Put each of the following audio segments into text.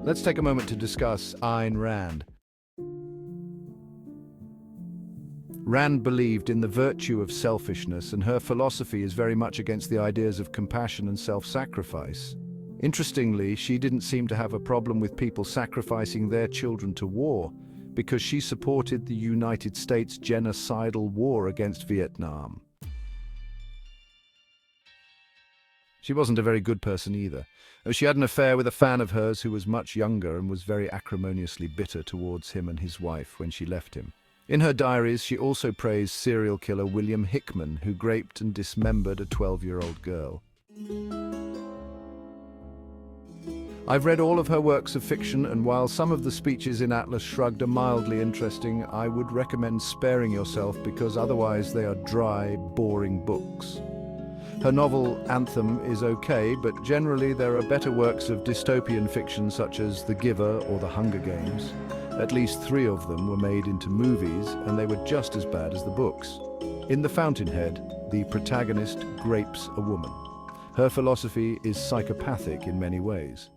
Let's take a moment to discuss Ayn Rand. Rand believed in the virtue of selfishness, and her philosophy is very much against the ideas of compassion and self-sacrifice. Interestingly, she didn't seem to have a problem with people sacrificing their children to war, because she supported the United States' genocidal war against Vietnam. She wasn't a very good person either. She had an affair with a fan of hers who was much younger and was very acrimoniously bitter towards him and his wife when she left him. In her diaries, she also praised serial killer William Hickman, who raped and dismembered a 12-year-old girl. I've read all of her works of fiction, and while some of the speeches in Atlas Shrugged are mildly interesting, I would recommend sparing yourself because otherwise they are dry, boring books. Her novel Anthem is okay, but generally there are better works of dystopian fiction such as The Giver or The Hunger Games. At least 3 of them were made into movies, and they were just as bad as the books. In The Fountainhead, the protagonist grapes a woman. Her philosophy is psychopathic in many ways.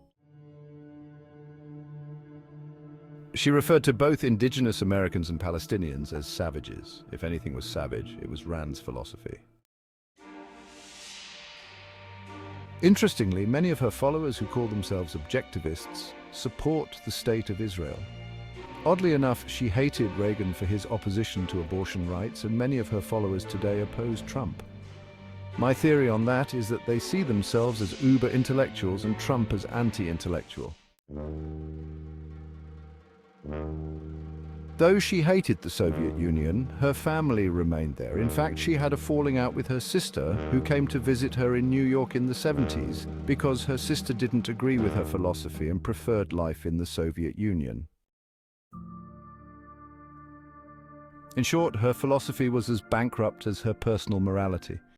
She referred to both indigenous Americans and Palestinians as savages. If anything was savage, it was Rand's philosophy. Interestingly, many of her followers who call themselves objectivists support the State of Israel. Oddly enough, she hated Reagan for his opposition to abortion rights, and many of her followers today oppose Trump. My theory on that is that they see themselves as uber-intellectuals and Trump as anti-intellectual. Though she hated the Soviet Union, her family remained there. In fact, she had a falling out with her sister, who came to visit her in New York in the 70s, because her sister didn't agree with her philosophy and preferred life in the Soviet Union. In short, her philosophy was as bankrupt as her personal morality.